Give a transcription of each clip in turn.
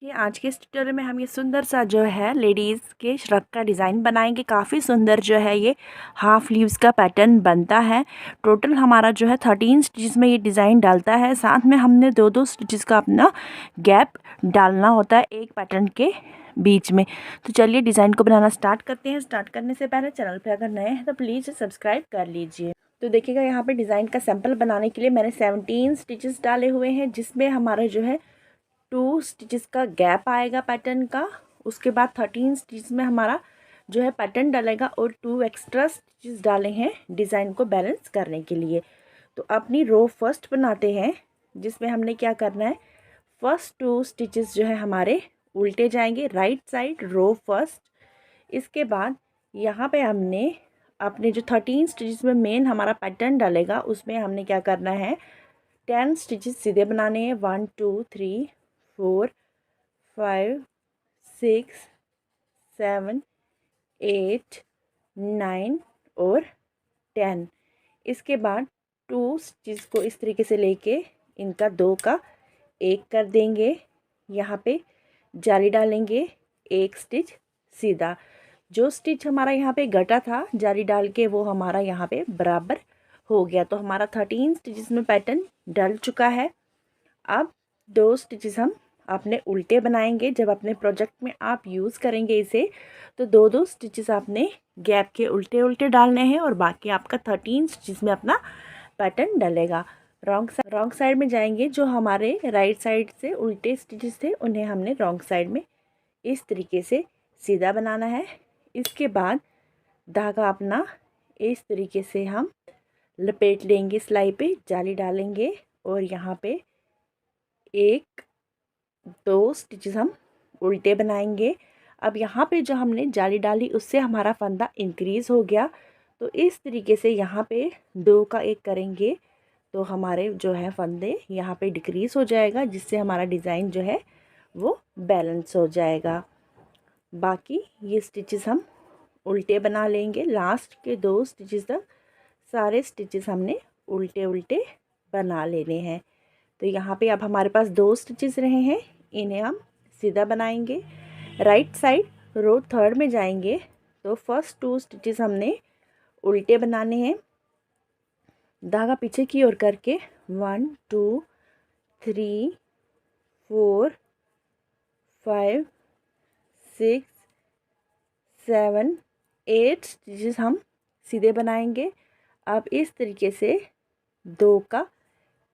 देखिए आज के इस ट्यूटोरियल में हम ये सुंदर सा जो है लेडीज़ के श्रग का डिज़ाइन बनाएंगे। काफ़ी सुंदर जो है ये हाफ लीव्स का पैटर्न बनता है। टोटल हमारा जो है 13 स्टिचेस में ये डिज़ाइन डालता है। साथ में हमने दो स्टिचेस का अपना गैप डालना होता है एक पैटर्न के बीच में। तो चलिए डिज़ाइन को बनाना स्टार्ट करते हैं। स्टार्ट करने से पहले चैनल पर अगर नए हैं तो प्लीज़ सब्सक्राइब कर लीजिए। तो देखिएगा यहाँ पे डिज़ाइन का सैंपल बनाने के लिए मैंने 17 स्टिचेस डाले हुए हैं, जिसमें हमारा जो है 2 स्टिचेस का गैप आएगा पैटर्न का। उसके बाद 13 स्टिच में हमारा जो है पैटर्न डलेगा और 2 एक्स्ट्रा स्टिचेस डाले हैं डिज़ाइन को बैलेंस करने के लिए। तो अपनी रो फर्स्ट बनाते हैं, जिसमें हमने क्या करना है, फर्स्ट 2 स्टिचेस जो है हमारे उल्टे जाएंगे राइट साइड रो फर्स्ट। इसके बाद यहाँ पे हमने अपने जो 13 स्टिचेस में मेन हमारा पैटर्न डलेगा उसमें हमने क्या करना है, 10 स्टिचेस सीधे बनाने हैं। 1 2 3 4 5 6 7 8 9 और 10। इसके बाद 2 स्टिच को इस तरीके से लेके इनका 2 का 1 कर देंगे। यहाँ पे जाली डालेंगे, एक स्टिच सीधा। जो स्टिच हमारा यहाँ पे गटा था जाली डाल के वो हमारा यहाँ पे बराबर हो गया। तो हमारा 13 स्टिचेस में पैटर्न डल चुका है। अब 2 स्टिचेस हम अपने उल्टे बनाएंगे। जब अपने प्रोजेक्ट में आप यूज़ करेंगे इसे तो 2 स्टिचेस आपने गैप के उल्टे उल्टे डालने हैं और बाकी आपका 13 स्टिचेस में अपना पैटर्न डलेगा। रॉन्ग साइड में जाएंगे, जो हमारे राइट साइड से उल्टे स्टिचेस थे उन्हें हमने रॉन्ग साइड में इस तरीके से सीधा बनाना है। इसके बाद धागा अपना इस तरीके से हम लपेट लेंगे, सिलाई पे जाली डालेंगे और यहाँ पे 1 2 स्टिचेस हम उल्टे बनाएंगे। अब यहाँ पे जो हमने जाली डाली उससे हमारा फंदा इंक्रीज़ हो गया, तो इस तरीके से यहाँ पे 2 का 1 करेंगे तो हमारे जो है फंदे यहाँ पे डिक्रीज़ हो जाएगा, जिससे हमारा डिज़ाइन जो है वो बैलेंस हो जाएगा। बाकी ये स्टिचेस हम उल्टे बना लेंगे। लास्ट के 2 स्टिचेस तक सारे स्टिचेस हमने उल्टे उल्टे बना लेने हैं। तो यहाँ पे अब हमारे पास 2 स्टिचेस रहे हैं, इन्हें हम सीधा बनाएंगे। राइट साइड रो थर्ड में जाएंगे तो फर्स्ट 2 स्टिचेस हमने उल्टे बनाने हैं। धागा पीछे की ओर करके 1 2 3 4 5 6 7 8 स्टिचेस हम सीधे बनाएंगे। अब इस तरीके से 2 का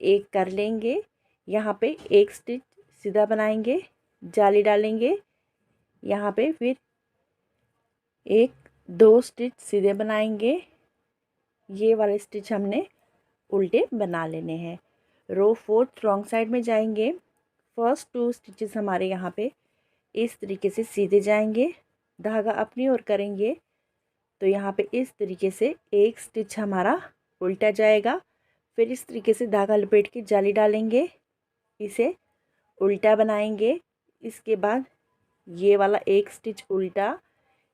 1 कर लेंगे। यहाँ पे 1 स्टिच सीधा बनाएंगे, जाली डालेंगे। यहाँ पे फिर 1 2 स्टिच सीधे बनाएंगे। ये वाले स्टिच हमने उल्टे बना लेने हैं। रो फोर्थ रॉन्ग साइड में जाएंगे। फर्स्ट 2 स्टिचेस हमारे यहाँ पे इस तरीके से सीधे जाएंगे, धागा अपनी ओर करेंगे तो यहाँ पे इस तरीके से 1 स्टिच हमारा उल्टा जाएगा। फिर इस तरीके से धागा लपेट के जाली डालेंगे, इसे उल्टा बनाएंगे। इसके बाद ये वाला 1 स्टिच उल्टा,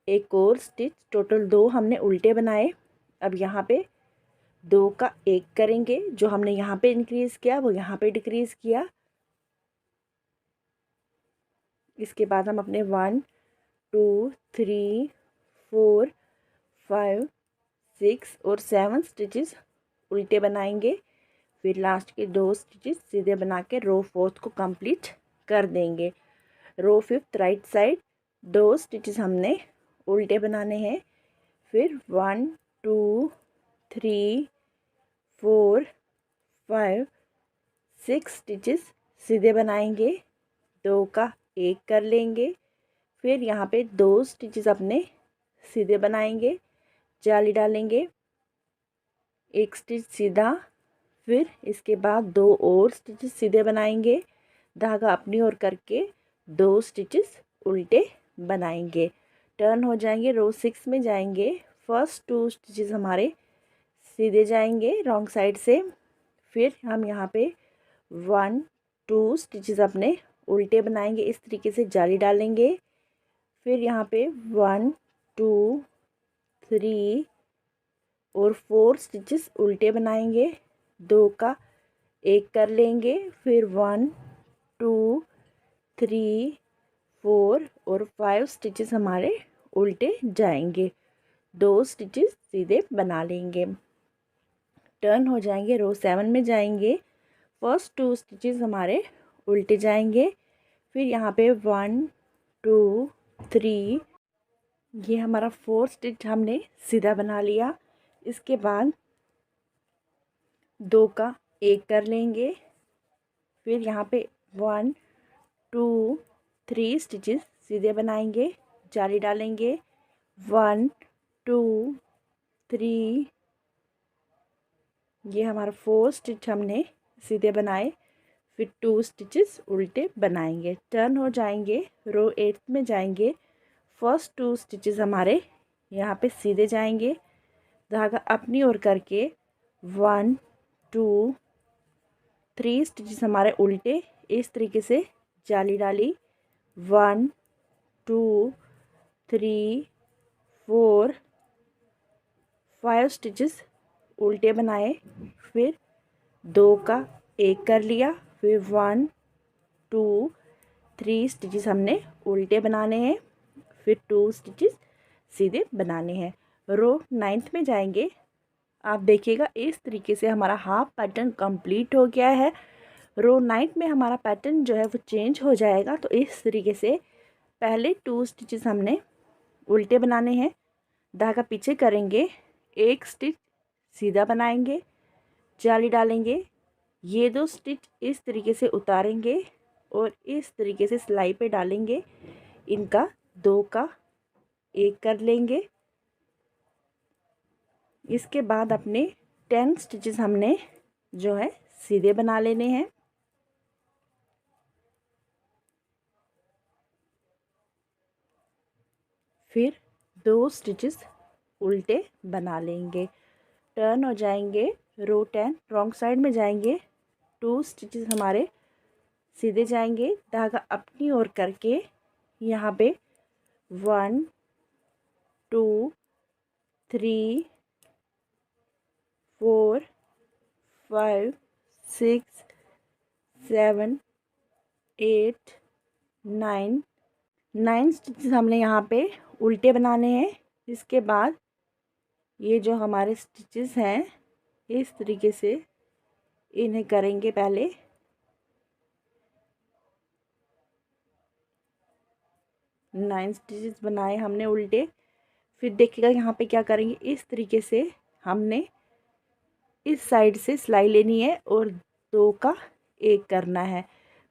एक और स्टिच, टोटल 2 हमने उल्टे बनाए। अब यहाँ पे 2 का 1 करेंगे, जो हमने यहाँ पे इंक्रीज़ किया वो यहाँ पे डिक्रीज़ किया। इसके बाद हम अपने 1 2 3 4 5 6 और 7 स्टिचेस उल्टे बनाएंगे। फिर लास्ट के 2 स्टिचेस सीधे बना के रो फोर्थ को कंप्लीट कर देंगे। रो फिफ्थ राइट साइड 2 स्टिचेस हमने उल्टे बनाने हैं। फिर 1 2 3 4 5 6 स्टिचेस सीधे बनाएंगे, 2 का 1 कर लेंगे। फिर यहाँ पे 2 स्टिचेस अपने सीधे बनाएंगे, जाली डालेंगे, 1 स्टिच सीधा। फिर इसके बाद 2 और स्टिचेस सीधे बनाएंगे, धागा अपनी ओर करके 2 स्टिचेस उल्टे बनाएंगे। टर्न हो जाएंगे, रो 6 में जाएंगे। फर्स्ट 2 स्टिचेस हमारे सीधे जाएंगे रॉन्ग साइड से। फिर हम यहाँ पे 1 2 स्टिचेस अपने उल्टे बनाएंगे, इस तरीके से जाली डालेंगे। फिर यहाँ पे 1 2 3 और 4 स्टिचेस उल्टे बनाएंगे, 2 का 1 कर लेंगे। फिर 1 2 3 4 और 5 स्टिचेस हमारे उल्टे जाएंगे। 2 स्टिचेस सीधे बना लेंगे। टर्न हो जाएंगे, रो 7 में जाएंगे। फर्स्ट 2 स्टिचेस हमारे उल्टे जाएंगे। फिर यहाँ पे 1 2 3, ये हमारा 4 स्टिच हमने सीधा बना लिया। इसके बाद 2 का 1 कर लेंगे। फिर यहाँ पे 1 2 3 स्टिचेस सीधे बनाएंगे, जाली डालेंगे। 1 2 3, ये हमारा 4 स्टिच हमने सीधे बनाए। फिर 2 स्टिचेस उल्टे बनाएंगे। टर्न हो जाएंगे, रो 8 में जाएंगे। फर्स्ट 2 स्टिचेस हमारे यहाँ पे सीधे जाएंगे, धागा अपनी ओर करके 1 2 3 स्टिचेस हमारे उल्टे इस तरीके से जाली डाली। 1 2 3 4 5 स्टिचेस उल्टे बनाए। फिर 2 का 1 कर लिया। फिर 1 2 3 स्टिचेस हमने उल्टे बनाने हैं। फिर 2 स्टिचेस सीधे बनाने हैं। रो 9th में जाएंगे। आप देखिएगा इस तरीके से हमारा हाफ पैटर्न कंप्लीट हो गया है। रो 9th में हमारा पैटर्न जो है वो चेंज हो जाएगा। तो इस तरीके से पहले 2 स्टिचेस हमने उल्टे बनाने हैं, धागा पीछे करेंगे, 1 स्टिच सीधा बनाएंगे, जाली डालेंगे। ये 2 स्टिच इस तरीके से उतारेंगे और इस तरीके से सिलाई पे डालेंगे। इनका 2 का 1 कर लेंगे। इसके बाद अपने 10 स्टिचेस हमने जो है सीधे बना लेने हैं। फिर 2 स्टिचेस उल्टे बना लेंगे। टर्न हो जाएंगे, रो 10 रॉन्ग साइड में जाएंगे। 2 स्टिचेस हमारे सीधे जाएंगे, धागा अपनी ओर करके यहाँ पे 1 2 3 4 5 6 7 8 9 स्टिचेस हमने यहाँ पे उल्टे बनाने हैं। इसके बाद ये जो हमारे स्टिचेस हैं इस तरीके से इन्हें करेंगे। पहले 9 स्टिचेस बनाए हमने उल्टे। फिर देखिएगा यहाँ पे क्या करेंगे, इस तरीके से हमने इस साइड से सिलाई लेनी है और 2 का 1 करना है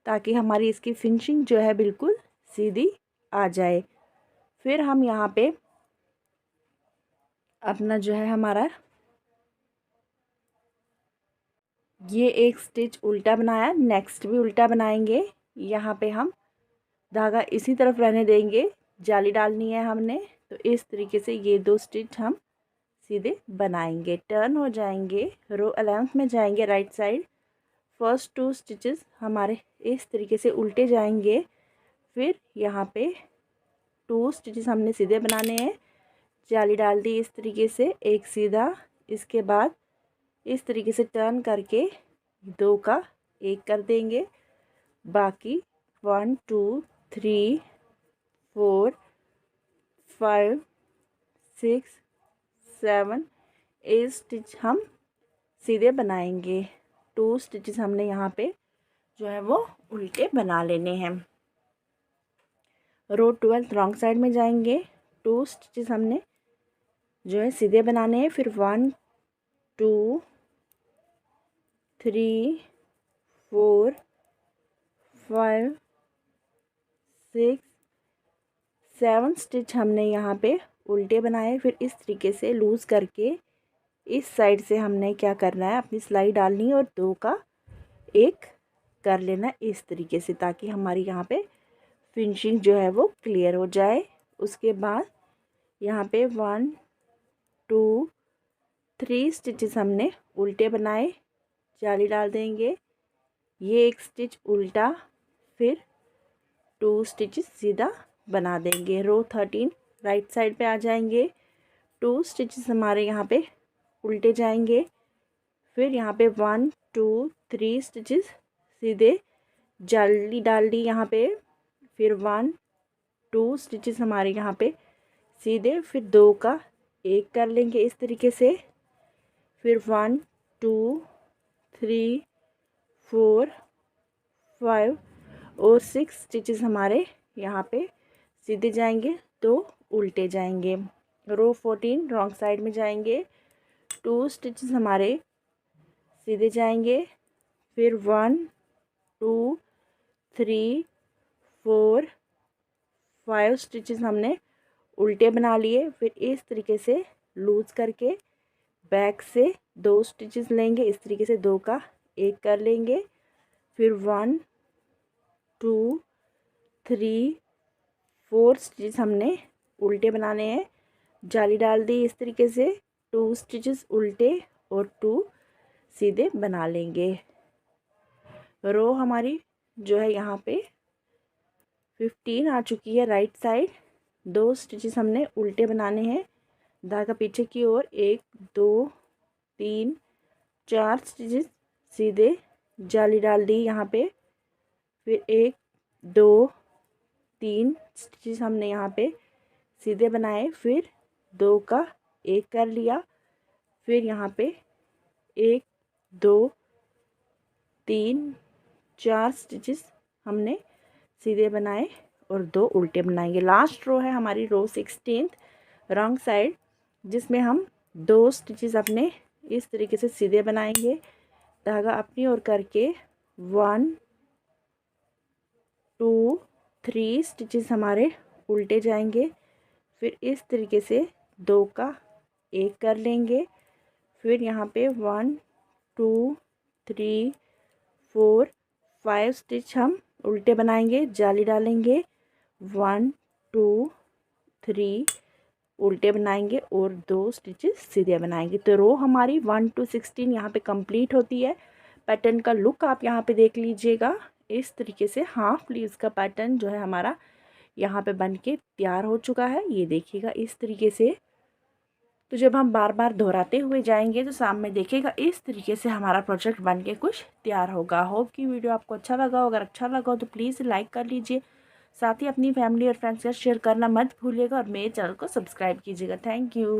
ताकि हमारी इसकी फिनिशिंग जो है बिल्कुल सीधी आ जाए। फिर हम यहाँ पे अपना जो है हमारा ये 1 स्टिच उल्टा बनाया, नेक्स्ट भी उल्टा बनाएंगे। यहाँ पे हम धागा इसी तरफ रहने देंगे, जाली डालनी है हमने। तो इस तरीके से ये 2 स्टिच हम सीधे बनाएंगे। टर्न हो जाएंगे, रो 11th में जाएंगे राइट साइड। फर्स्ट 2 स्टिचेस हमारे इस तरीके से उल्टे जाएंगे। फिर यहाँ पे 2 स्टिचेस हमने सीधे बनाने हैं, जाली डाल दी इस तरीके से, एक सीधा। इसके बाद इस तरीके से टर्न करके 2 का 1 कर देंगे। बाकी 1 2 3 4 5 6 7 8 स्टिच हम सीधे बनाएंगे। 2 स्टिचेस हमने यहाँ पे जो है वो उल्टे बना लेने हैं। रो 12 रॉन्ग साइड में जाएंगे। 2 स्टिचेस हमने जो है सीधे बनाने हैं। फिर 1 2 3 4 5 6 7 स्टिच हमने यहाँ पे उल्टे बनाए। फिर इस तरीके से लूज़ करके इस साइड से हमने क्या करना है, अपनी सिलाई डालनी है और 2 का 1 कर लेना इस तरीके से, ताकि हमारी यहाँ पे फिनिशिंग जो है वो क्लियर हो जाए। उसके बाद यहाँ पे 1 2 3 स्टिचेस हमने उल्टे बनाए, जाली डाल देंगे। ये 1 स्टिच उल्टा, फिर 2 स्टिचेस सीधा बना देंगे। रो 13 राइट साइड पे आ जाएंगे। 2 स्टिचेस हमारे यहाँ पे उल्टे जाएंगे। फिर यहाँ पे 1 2 3 स्टिचेस सीधे, जाली डाल दी यहाँ पे। फिर 1 2 स्टिचेस हमारे यहाँ पे सीधे, फिर 2 का 1 कर लेंगे इस तरीके से, फिर 1 2 3 4 5 और 6 स्टिचेस हमारे यहाँ पे सीधे जाएंगे, 2 उल्टे जाएंगे। रो 14 रॉन्ग साइड में जाएंगे, 2 स्टिचेस हमारे सीधे जाएंगे, फिर 1 2 3 4 5 स्टिचेस हमने उल्टे बना लिए। फिर इस तरीके से लूज करके बैक से 2 स्टिचेस लेंगे, इस तरीके से 2 का 1 कर लेंगे, फिर 1 2 3 4 स्टिचेस हमने उल्टे बनाने हैं, जाली डाल दी इस तरीके से, 2 स्टिचेस उल्टे और 2 सीधे बना लेंगे। रो हमारी जो है यहाँ पे 15 आ चुकी है। राइट साइड 2 स्टिचेस हमने उल्टे बनाने हैं, धागा पीछे की ओर, 1 2 3 4 स्टिचेस सीधे, जाली डाल दी यहाँ पे, फिर 1 2 3 स्टिचेस हमने यहाँ पे सीधे बनाए, फिर 2 का 1 कर लिया, फिर यहाँ पे 1 2 3 4 स्टिचेस हमने सीधे बनाए और 2 उल्टे बनाएंगे। लास्ट रो है हमारी रो 16 रॉन्ग साइड, जिसमें हम 2 स्टिचेस अपने इस तरीके से सीधे बनाएंगे, धागा अपनी ओर करके 1 2 3 स्टिचेस हमारे उल्टे जाएंगे, फिर इस तरीके से 2 का 1 कर लेंगे, फिर यहाँ पे 1 2 3 4 5 स्टिच हम उल्टे बनाएंगे, जाली डालेंगे, 1 2 3 उल्टे बनाएंगे और 2 स्टिचेस सीधे बनाएंगे। तो रो हमारी 1 to 16 यहाँ पे कंप्लीट होती है। पैटर्न का लुक आप यहाँ पे देख लीजिएगा, इस तरीके से हाफ स्लीव्स का पैटर्न जो है हमारा यहाँ पे बन के तैयार हो चुका है। ये देखिएगा इस तरीके से। तो जब हम बार बार दोहराते हुए जाएंगे तो सामने देखिएगा इस तरीके से हमारा प्रोजेक्ट बन के कुछ तैयार होगा। होप कि वीडियो आपको अच्छा लगा हो। अगर अच्छा लगा हो तो प्लीज़ लाइक कर लीजिए, साथ ही अपनी फैमिली और फ्रेंड्स के साथ शेयर करना मत भूलिएगा और मेरे चैनल को सब्सक्राइब कीजिएगा। Thank you.